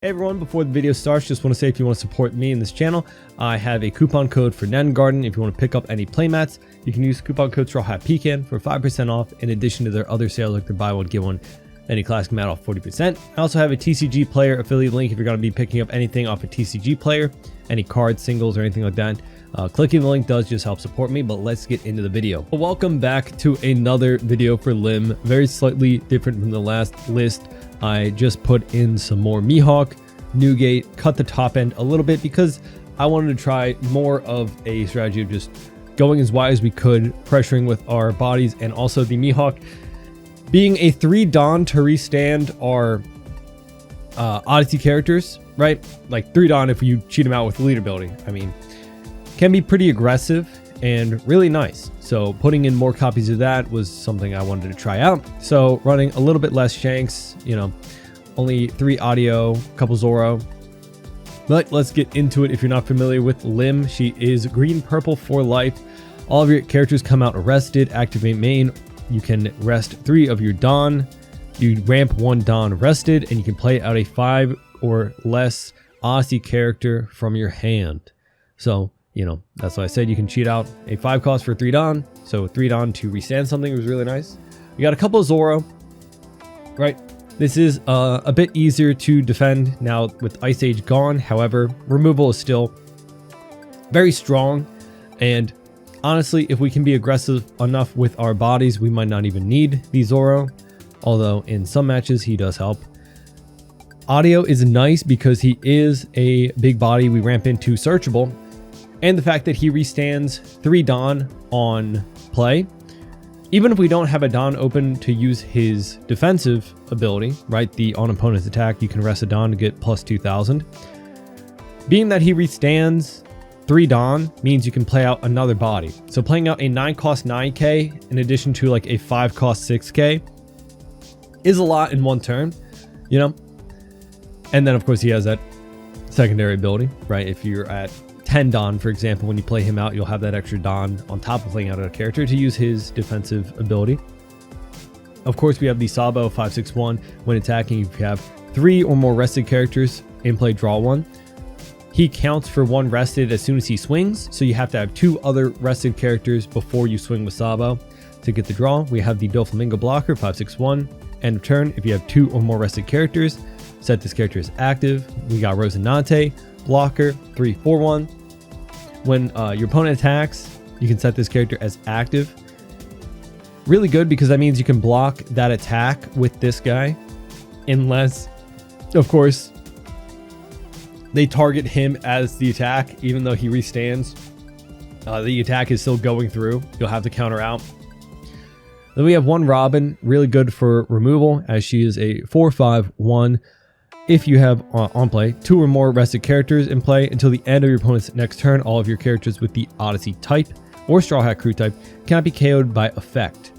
Hey everyone, before the video starts, just want to say if you want to support me in this channel, I have a coupon code for Net Garden. If you want to pick up any playmats, you can use coupon code StrawHatPecan for 5% off, in addition to their other sales like their buy one, get one, any classic mat off 40%. I also have a TCG player affiliate link if you're going to be picking up anything off a TCG player, any cards, singles, or anything like that. Clicking the link does just help support me, but let's get into the video. Welcome back to another video for Lim, very slightly different from the last list. I just put in some more Mihawk, Newgate, cut the top end a little bit because I wanted to try more of a strategy of just going as wide as we could, pressuring with our bodies, and also the Mihawk being a 3 Dawn to restand our Odyssey characters, right? Like 3 Dawn if you cheat them out with lead ability. I mean, can be pretty aggressive and really nice. So putting in more copies of that was something I wanted to try out. So running a little bit less Shanks, you know, only 3 audio, couple Zoro. But let's get into it. If you're not familiar with Lim, she is green purple for life. All of your characters come out arrested. Activate main. You can rest 3 of your Dawn. You ramp 1 Dawn rested, and you can play out a 5 or less Odyssey character from your hand. So, you know, that's why I said you can cheat out a 5 cost for 3 Dawn. So 3 Dawn to restand something was really nice. We got a couple of Zoro, right? This is a bit easier to defend now with Ice Age gone. However, removal is still very strong. And honestly, if we can be aggressive enough with our bodies, we might not even need the Zoro. Although in some matches, he does help. Audio is nice because he is a big body. We ramp into searchable. And the fact that he restands 3 Dawn on play. Even if we don't have a Dawn open to use his defensive ability, right? The on opponent's attack, you can rest a Dawn to get plus 2000. Being that he restands 3 Dawn means you can play out another body. So playing out a 9 cost 9k in addition to like a 5 cost 6k is a lot in one turn, you know? And then of course he has that secondary ability, right? If you're at 10 Dawn, for example, when you play him out, you'll have that extra Dawn on top of playing out a character to use his defensive ability. Of course, we have the Sabo 561. When attacking, if you have 3 or more rested characters in play, draw 1. He counts for 1 rested as soon as he swings, so you have to have 2 other rested characters before you swing with Sabo to get the draw. We have the Doflamingo blocker 561. End of turn, if you have 2 or more rested characters, set this character as active. We got Rosinante blocker 341. When your opponent attacks, you can set this character as active. Really good because that means you can block that attack with this guy, unless, of course, they target him as the attack. Even though he restands, the attack is still going through. You'll have to counter out. Then we have 1 Robin, really good for removal as she is a 4/5/1. If you have on play 2 or more rested characters in play until the end of your opponent's next turn, all of your characters with the Odyssey type or Straw Hat Crew type cannot be KO'd by effect.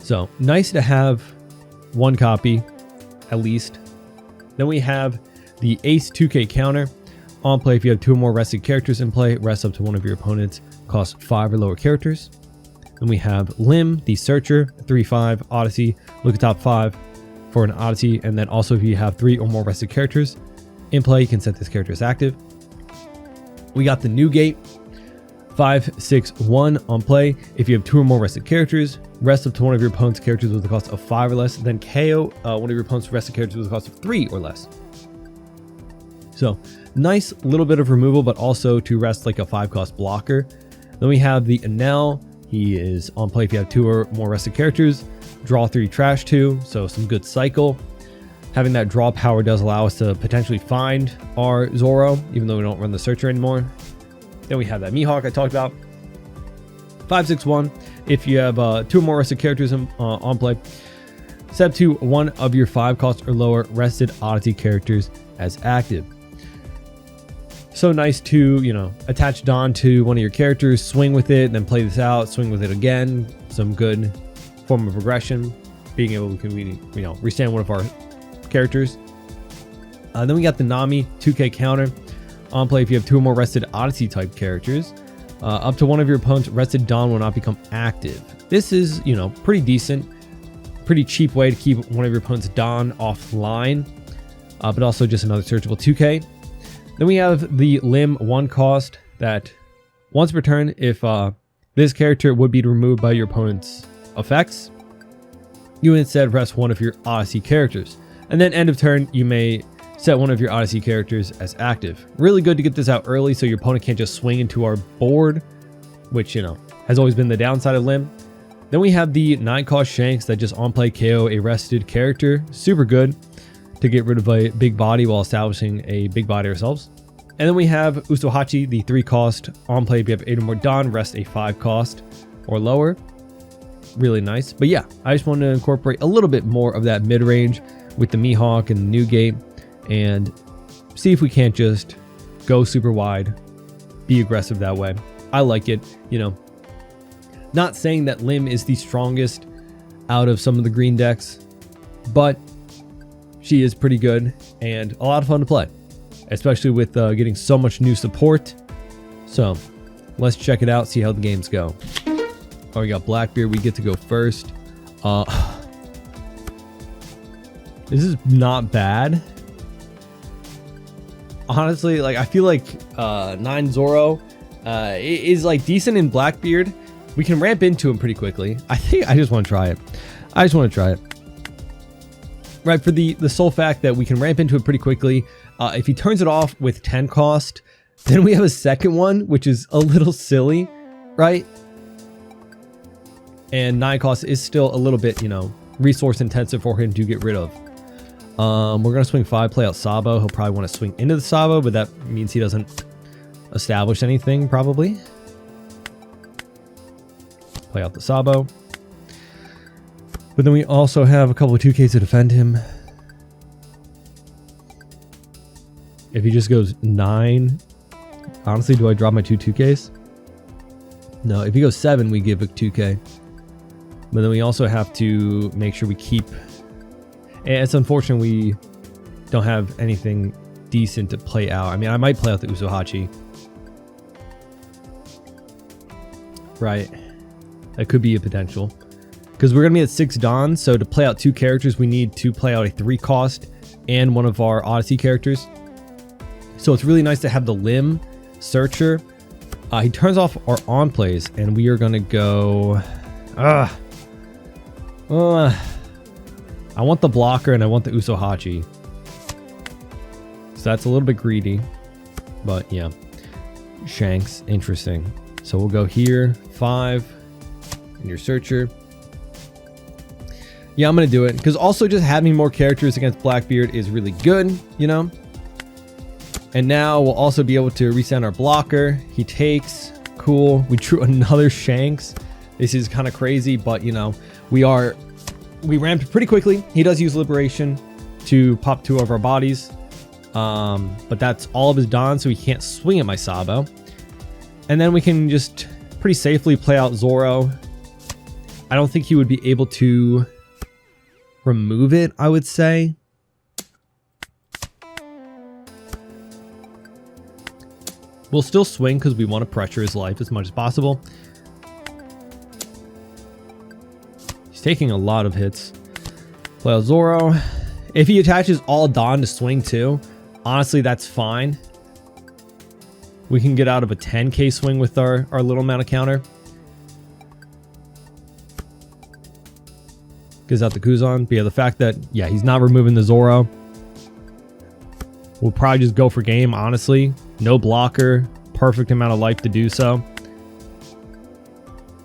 So nice to have 1 copy at least. Then we have the Ace 2k counter. On play, if you have 2 or more rested characters in play, rest up to one of your opponent's cost 5 or lower characters. Then we have Lim, the Searcher, 3/5 Odyssey. Look at top 5 for an Odyssey, and then also if you have 3 or more rested characters in play, you can set this character as active. We got the Newgate 5/6/1 on play. If you have 2 or more rested characters, rest up to one of your opponent's characters with a cost of 5 or less, then KO one of your opponent's rested characters with a cost of 3 or less. So nice little bit of removal, but also to rest like a 5 cost blocker. Then we have the Enel. He is on play if you have 2 or more rested characters. Draw 3, trash 2, so some good cycle. Having that draw power does allow us to potentially find our Zoro, even though we don't run the Searcher anymore. Then we have that Mihawk I talked about. 5/6/1. If you have 2 or more rested characters on play, set to one of your 5 cost or lower rested Odyssey characters as active. So nice to, you know, attach Dawn to one of your characters, swing with it, then play this out, swing with it again. Some good form of progression, being able to, you know, restand one of our characters. Then we got the Nami 2k counter. On play, if you have 2 or more rested Odyssey type characters, up to one of your opponent's rested Dawn will not become active. This is, you know, pretty decent, pretty cheap way to keep one of your opponent's Dawn offline. but also just another searchable 2K. Then we have the limb 1 cost that once per turn, if this character would be removed by your opponent's effects, you instead rest one of your Odyssey characters. And then end of turn, you may set one of your Odyssey characters as active. Really good to get this out early so your opponent can't just swing into our board, which, you know, has always been the downside of limb. Then we have the 9 cost Shanks that just on play KO a rested character. Super good to get rid of a big body while establishing a big body ourselves. And then we have Usohachi, the 3 cost on play. If you have 8 or more Dawn, rest a 5 cost or lower. Really nice. But yeah, I just wanted to incorporate a little bit more of that mid range with the Mihawk and the Newgate and see if we can't just go super wide, be aggressive that way. I like it, you know. Not saying that Lim is the strongest out of some of the green decks, but she is pretty good and a lot of fun to play, especially with getting so much new support. So let's check it out, see how the games go. Oh, we got Blackbeard. We get to go first. This is not bad. Honestly, like I feel like 9 Zoro is like decent in Blackbeard. We can ramp into him pretty quickly. I think I just want to try it. I just want to try it. Right, for the sole fact that we can ramp into it pretty quickly. If he turns it off with 10 cost, then we have a second one, which is a little silly, right? And 9 cost is still a little bit, you know, resource intensive for him to get rid of. We're going to swing 5, play out Sabo. He'll probably want to swing into the Sabo, but that means he doesn't establish anything, probably. Play out the Sabo. But then we also have a couple of 2Ks to defend him. If he just goes 9, honestly, do I drop my 2Ks? No, if he goes 7, we give a 2K. But then we also have to make sure we keep... And it's unfortunate we don't have anything decent to play out. I mean, I might play out the Usohachi. Right. That could be a potential. Because we're going to be at 6 Dons, so to play out 2 characters, we need to play out a 3 cost and one of our Odyssey characters. So it's really nice to have the Limb Searcher. He turns off our on plays, and we are going to go... I want the blocker, and I want the Usohachi. So that's a little bit greedy. But yeah. Shanks, interesting. So we'll go here, 5, in your Searcher. Yeah, I'm going to do it. Because also just having more characters against Blackbeard is really good, you know? And now we'll also be able to reset our blocker. He takes. Cool. We drew another Shanks. This is kind of crazy, but, you know, we ramped pretty quickly. He does use Liberation to pop 2 of our bodies. But that's all of his Dons, so he can't swing at my Sabo. And then we can just pretty safely play out Zoro. I don't think he would be able to remove it, I would say. We'll still swing because we want to pressure his life as much as possible. He's taking a lot of hits. Play out Zoro. If he attaches all Dawn to swing too, honestly, that's fine. We can get out of a 10k swing with our little amount of counter. Gives out the Kuzan. But yeah, the fact that, yeah, he's not removing the Zoro. We'll probably just go for game, honestly. No blocker. Perfect amount of life to do so.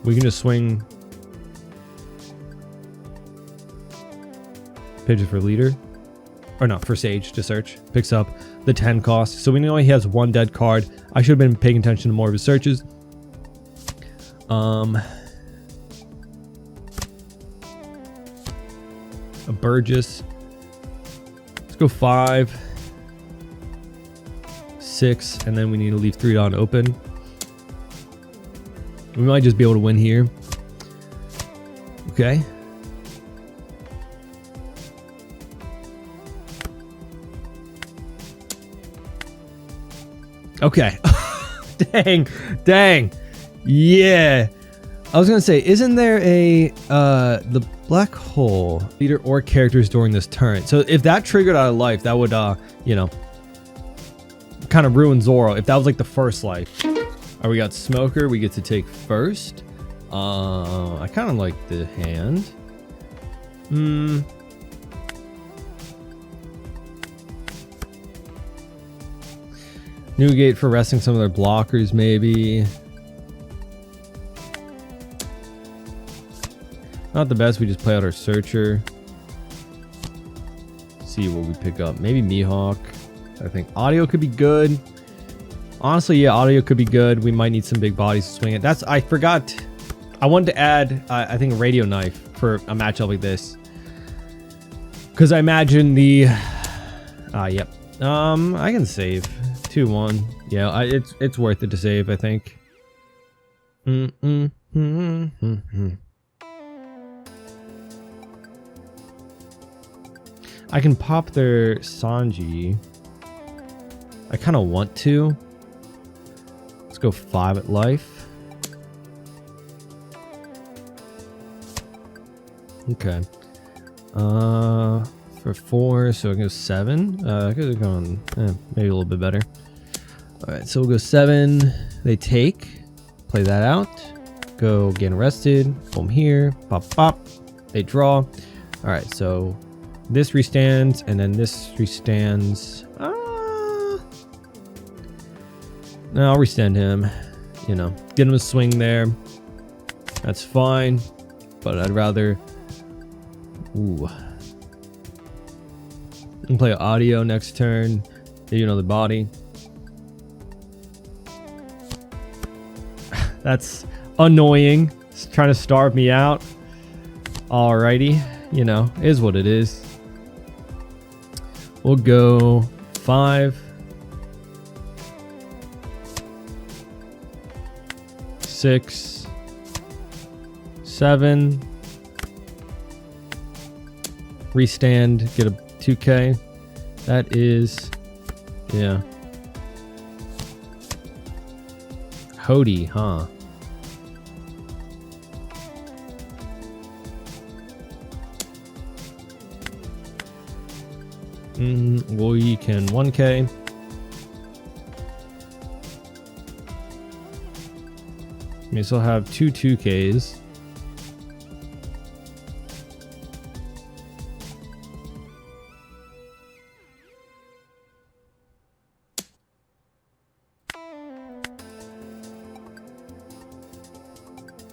We can just swing Pigeon for leader. Or no, for Sage to search. Picks up the 10 cost. So we know he has 1 dead card. I should have been paying attention to more of his searches. A Burgess. Let's go 5. 6, and then we need to leave 3 Dawn open. We might just be able to win here. Okay. Okay. Dang. Yeah. I was gonna say, isn't there a the black hole leader or characters during this turn? So if that triggered out of life, that would you know, kind of ruin Zoro. If that was like the first life. Alright, we got Smoker. We get to take first. I kind of like the hand. Newgate for resting some of their blockers, maybe. Not the best. We just play out our Searcher. See what we pick up. Maybe Mihawk. I think audio could be good. Honestly, yeah, audio could be good. We might need some big bodies to swing it. That's, I forgot. I wanted to add, I think, a radio knife for a matchup like this. Because I imagine the... yep. I can save. 2-1. Yeah, it's worth it to save, I think. I can pop their Sanji. I kind of want to. Let's go 5 at life. Okay. For 4, so it goes 7. I could have gone maybe a little bit better. Alright, so we'll go 7. They take. Play that out. Go get arrested. Boom here. Pop, pop. They draw. Alright, so this restands, and then this restands. No, I'll restand him. You know, get him a swing there. That's fine. But I'd rather... Ooh. I can play audio next turn. You know, the body. That's annoying. It's trying to starve me out. Alrighty. You know, is what it is. We'll go 5. 6. 7. Restand. Get a 2K. That is... Yeah. Hody, huh? We can 1K. We still have 2 2Ks.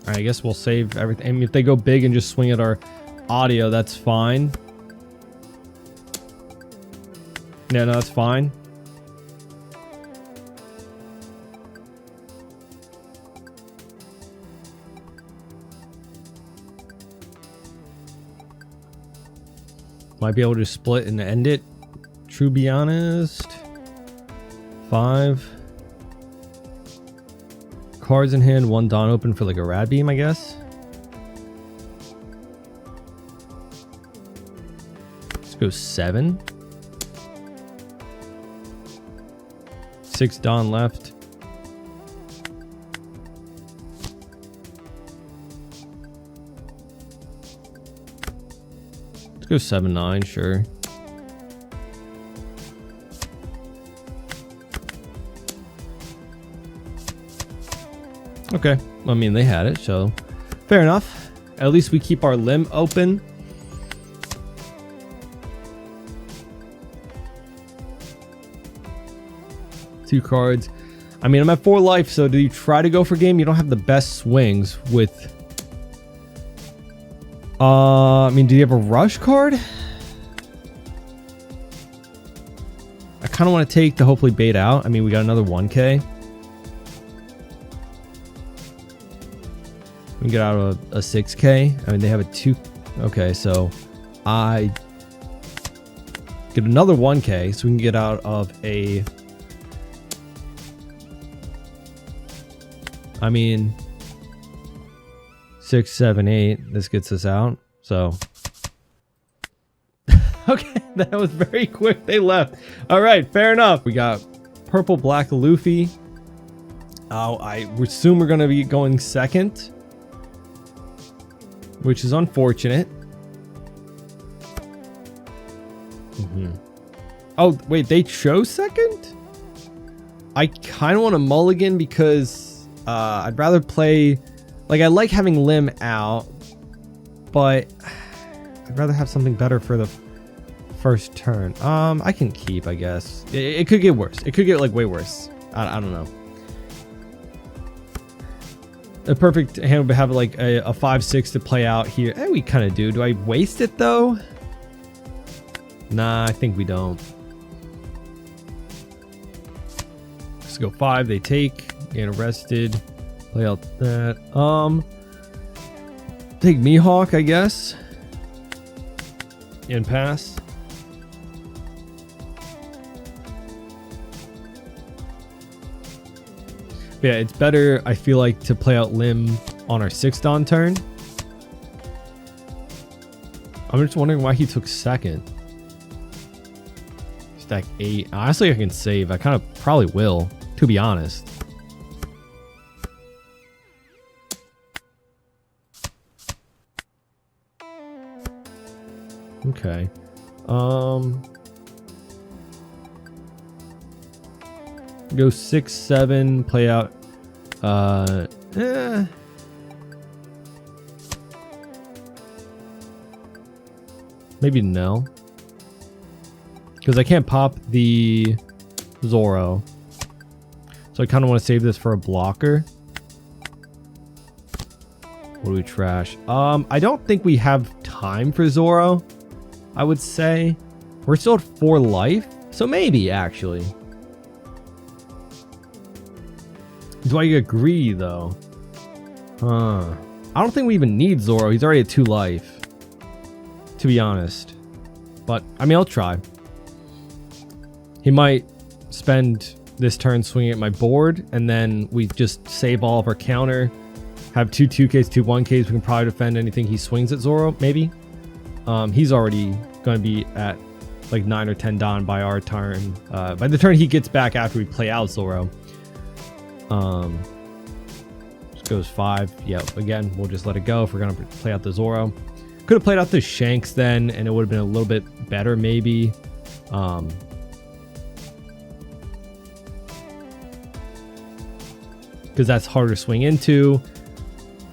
I guess we'll save everything. I mean, if they go big and just swing at our audio, that's fine. Yeah, no, that's fine. Might be able to split and end it. True, be honest. 5. Cards in hand, 1 Dawn open for like a rad beam, I guess. Let's go 7. 6 Dawn left. Let's go 7-9, sure. Okay, I mean, they had it, so fair enough. At least we keep our limb open. Two cards. I mean, I'm at 4 life, so do you try to go for game? You don't have the best swings with... I mean, do you have a rush card? I kind of want to take to hopefully bait out. I mean, we got another 1K. We get out of a 6K. I mean, they have a 2. Okay, so I get another 1K, so we can get out of a... I mean, 6, 7, 8. This gets us out. So, okay, that was very quick. They left. All right, fair enough. We got purple, black Luffy. I assume we're gonna be going second. which is unfortunate. Oh, wait, they chose second? I kind of want to mulligan because I'd rather play... Like, I like having Lim out, but I'd rather have something better for the first turn. I can keep, I guess. It could get worse. It could get, like, way worse. I don't know. A perfect hand would have, like, a 5-6 to play out here. Eh, we kind of do. Do I waste it, though? Nah, I think we don't. Let's go 5. They take. And arrested. Play out that. Take Mihawk, I guess. And pass. But yeah, it's better, I feel like, to play out Lim on our 6th Dawn turn. I'm just wondering why he took second. Stack 8. Honestly, I can save. I kind of probably will, to be honest. Okay. Go 6, 7, play out. Maybe no. Because I can't pop the Zoro. So I kind of want to save this for a blocker. What do we trash? I don't think we have time for Zoro, I would say. We're still at 4 life. So maybe, actually. Do I get greedy, though? I don't think we even need Zoro. He's already at 2 life. To be honest. But, I mean, I'll try. He might spend this turn swinging at my board, and then we just save all of our counter. Have 2 2Ks, 2 1Ks. We can probably defend anything he swings at Zoro, maybe. He's already going to be at like 9 or 10 Dawn by our turn. By the turn he gets back after we play out Zoro. Just goes 5. Yeah, again, we'll just let it go if we're going to play out the Zoro. Could have played out the Shanks then, and it would have been a little bit better, maybe. Because that's harder to swing into.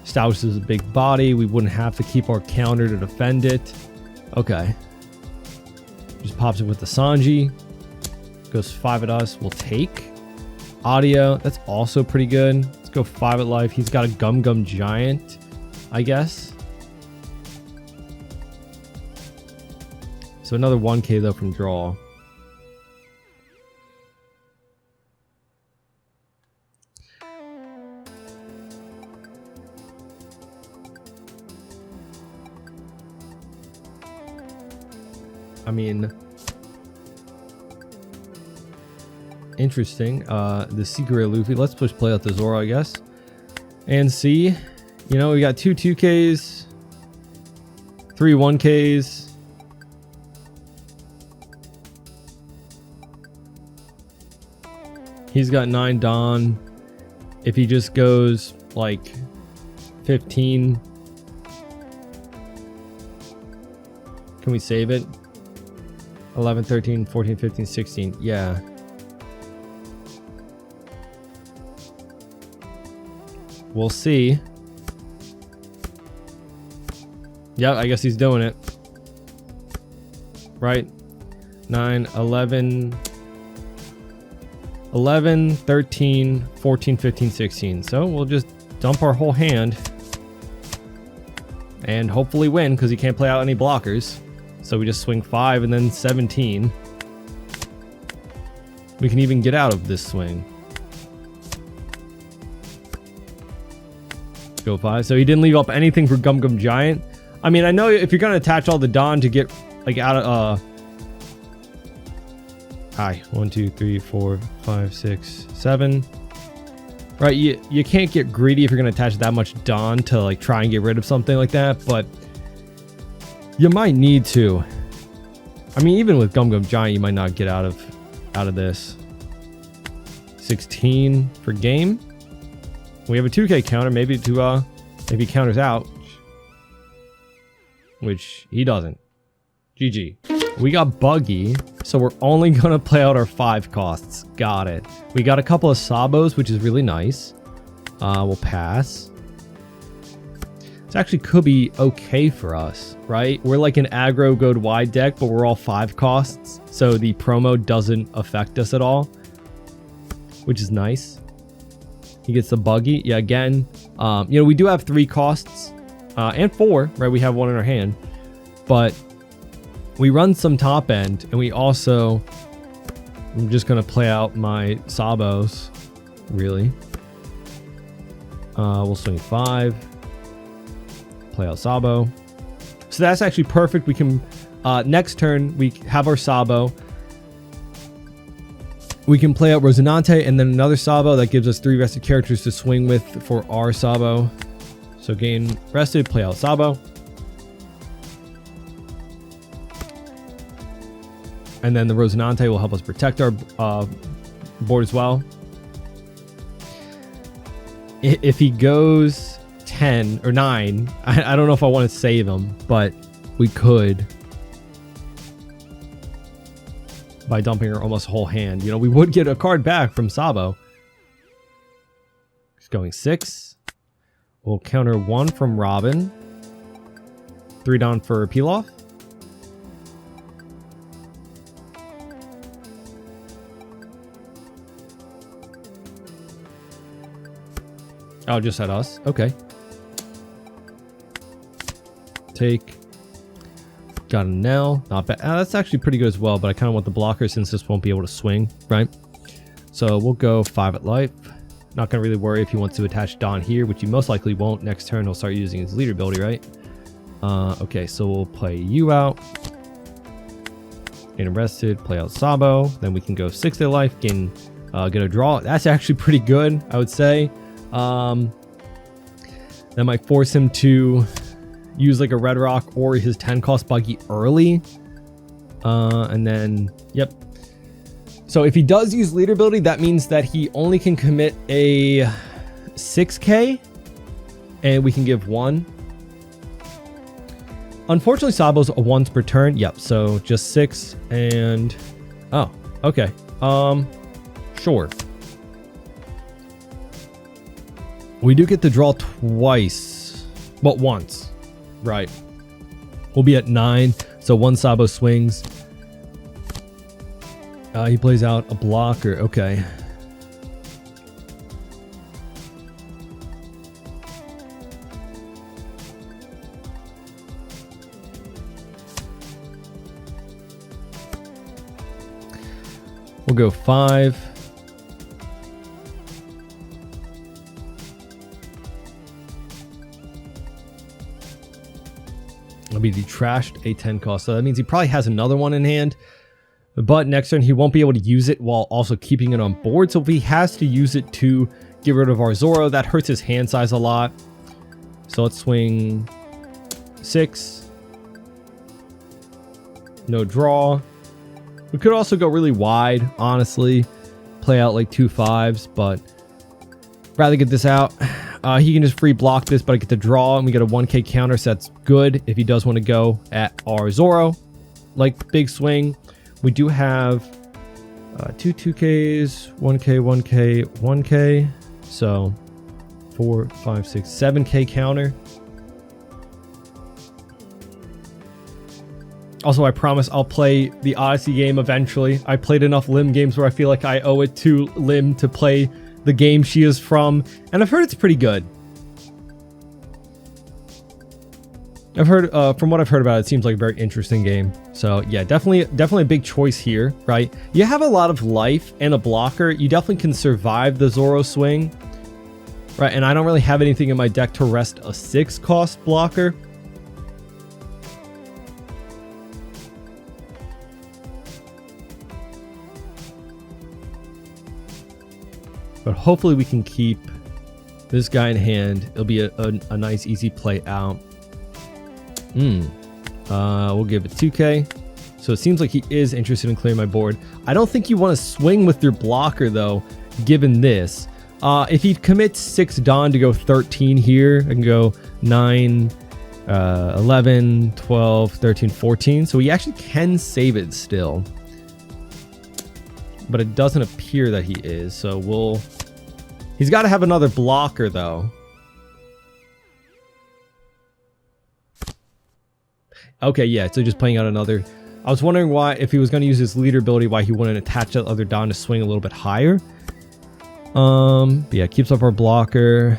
Stoush is a big body. We wouldn't have to keep our counter to defend it. Okay. Just pops it with the Sanji. Goes 5 at us. We'll take. Audio. That's also pretty good. Let's go 5 at life. He's got a Gum Gum Giant, I guess. So another 1K though from draw. I mean, interesting. The secret Luffy. Let's push play out the Zoro, I guess. And see, you know, we got 2 2Ks, 3 1Ks. He's got 9 Dawn. If he just goes like 15, can we save it? 11, 13, 14, 15, 16. Yeah. We'll see. Yep, I guess he's doing it. Right? 9, 11, 13, 14, 15, 16. So we'll just dump our whole hand. And hopefully win, because he can't play out any blockers. So we just swing 5 and then 17. We can even get out of this swing. Go 5. So he didn't leave up anything for Gum Gum Giant. I mean, I know if you're going to attach all the Dawn to get like out of... 1, 2, 3, 4, 5, 6, 7. Right, you can't get greedy if you're going to attach that much Dawn to like try and get rid of something like that, but... You might need to. I mean, even with Gum Gum Giant, you might not get out of this. 16 for game. We have a 2K counter, maybe to if he counters out. which he doesn't. GG. We got Buggy, so we're only gonna play out our 5 costs. Got it. We got a couple of Sabos, which is really nice. We'll pass. This actually could be okay for us, right? We're like an aggro go to wide deck, but we're all 5 costs, so the promo doesn't affect us at all, which is nice. He gets the Buggy. Yeah, again, you know, we do have 3 costs and 4, right? We have 1 in our hand, but we run some top end, and we also, I'm just going to play out my Sabos, really. We'll swing 5, play out Sabo. So that's actually perfect. We can, next turn, we have our Sabo. We can play out Rosinante and then another Sabo. That gives us 3 rested characters to swing with for our Sabo. So gain rested, play out Sabo. And then the Rosinante will help us protect our board as well. If he goes 10 or 9, I don't know if I want to save him, but we could. By dumping our almost whole hand. You know, we would get a card back from Sabo. He's going 6. We'll counter 1 from Robin. 3 down for Pilaf. Oh, just at us. Okay. Take. Got a Nell. Not bad. That's actually pretty good as well, but I kind of want the blocker since this won't be able to swing, right? So we'll go 5 at life. Not going to really worry if he wants to attach Don here, which he most likely won't. Next turn, he'll start using his leader ability, right? Okay, so we'll play you out. Get arrested. Play out Sabo. Then we can go 6 at life. Get a draw. That's actually pretty good, I would say. That might force him to use like a Red Rock or his 10 cost Buggy early. And then, yep. So if he does use leader ability, that means that he only can commit a 6k and we can give 1. Unfortunately, Sabo's a once per turn. Yep. So just 6 and, oh, okay. Sure. We do get to draw twice, but once, right? We'll be at 9, so 1 Sabo swings. He plays out a blocker, okay. We'll go 5. He trashed a 10 cost, so that means he probably has another one in hand, but next turn he won't be able to use it while also keeping it on board. So if he has to use it to get rid of our Zoro, that hurts his hand size a lot. So let's swing 6. No draw. We could also go really wide, honestly, play out like 2 5s, but rather get this out. He can just free block this, but I get the draw and we get a 1k counter, so that's good if he does want to go at our Zoro. Like big swing. We do have 2 2ks, 1k, 1k, 1k. So 4, 5, 6, 7k counter. Also, I promise I'll play the Odyssey game eventually. I played enough Lim games where I feel like I owe it to Lim to play the game she is from, and I've heard it's pretty good. I've heard, from what I've heard about it, it seems like a very interesting game. So yeah, definitely a big choice here, right? You have a lot of life and a blocker. You definitely can survive the Zoro swing, right? And I don't really have anything in my deck to rest a 6 cost blocker. But hopefully we can keep this guy in hand. It'll be a nice, easy play out. We'll give it 2k. So it seems like he is interested in clearing my board. I don't think you want to swing with your blocker, though, given this. If he commits 6 Dawn to go 13 here, I can go 9, 11, 12, 13, 14. So he actually can save it still. But it doesn't appear that he is. So he's got to have another blocker though. Okay, yeah, so just playing out another. I was wondering why, if he was going to use his leader ability, why he wouldn't attach that other Don to swing a little bit higher. But yeah, keeps up our blocker.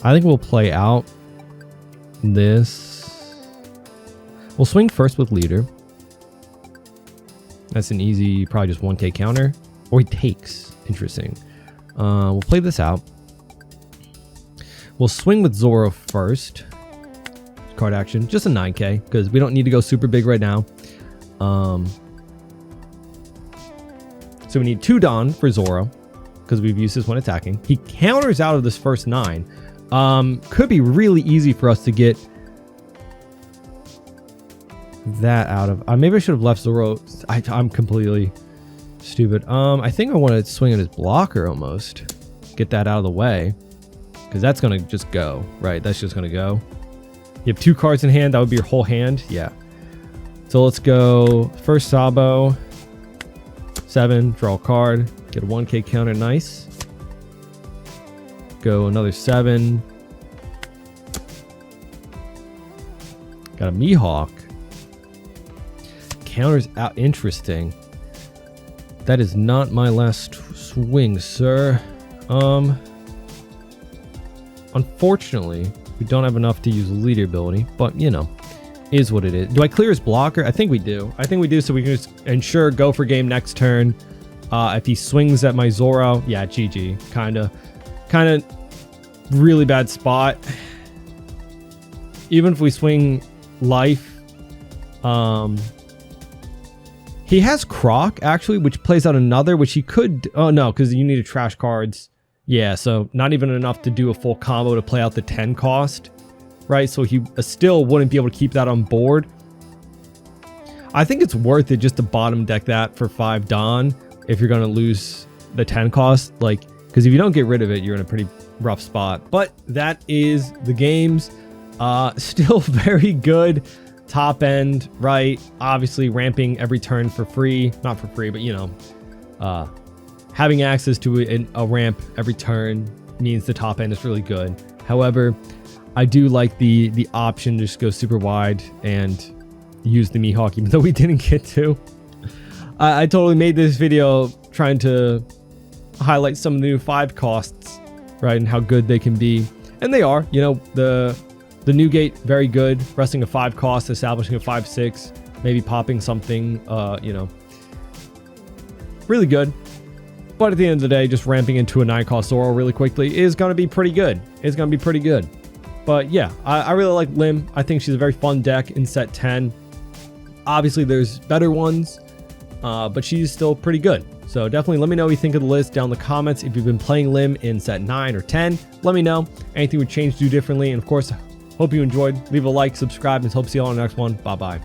I think we'll play out this. We'll swing first with leader. That's an easy, probably just 1k counter. Or he takes. Interesting. We'll play this out. We'll swing with Zoro first. Card action. Just a 9k, because we don't need to go super big right now. So we need 2 Don for Zoro, because we've used this when attacking. He counters out of this first 9. Could be really easy for us to get that out of. Maybe I should have left Zoro. I'm completely stupid. I think I want to swing at his blocker almost. Get that out of the way, because that's going to just go, right? That's just going to go. You have 2 cards in hand. That would be your whole hand. Yeah. So let's go first Sabo. 7. Draw a card. Get a 1k counter. Nice. Go another 7. Got a Mihawk. Counters out. Interesting. That is not my last swing, sir. Unfortunately, we don't have enough to use leader ability, but you know, is what it is. Do I clear his blocker? I think we do. I think we do, so we can just ensure go for game next turn. If he swings at my Zoro, yeah, GG. Kind of really bad spot. Even if we swing life, he has Croc actually, which plays out another, which he could. Oh no, because you need to trash cards. Yeah, so not even enough to do a full combo to play out the 10 cost, right? So he still wouldn't be able to keep that on board. I think it's worth it just to bottom deck that for 5 Don if you're going to lose the 10 cost, like, because if you don't get rid of it, you're in a pretty rough spot. But that is the games. Still very good top end, right? Obviously ramping every turn for free, not for free, but you know, having access to a ramp every turn means the top end is really good. However, I do like the option to just go super wide and use the Mihawk, even though we didn't get to. I totally made this video trying to highlight some of the new 5 costs, right, and how good they can be. And they are, you know, the new gate, very good. Resting a 5 cost, establishing a 5/6, maybe popping something, you know, really good. But at the end of the day, just ramping into a 9 cost Zoro really quickly is going to be pretty good. It's going to be pretty good. But yeah, I really like Lim. I think she's a very fun deck in set 10. Obviously, there's better ones, but she's still pretty good. So definitely let me know what you think of the list down in the comments. If you've been playing Lim in set 9 or 10, let me know. Anything would change, do differently. And of course, hope you enjoyed. Leave a like, subscribe, and hope to see you all on the next one. Bye-bye.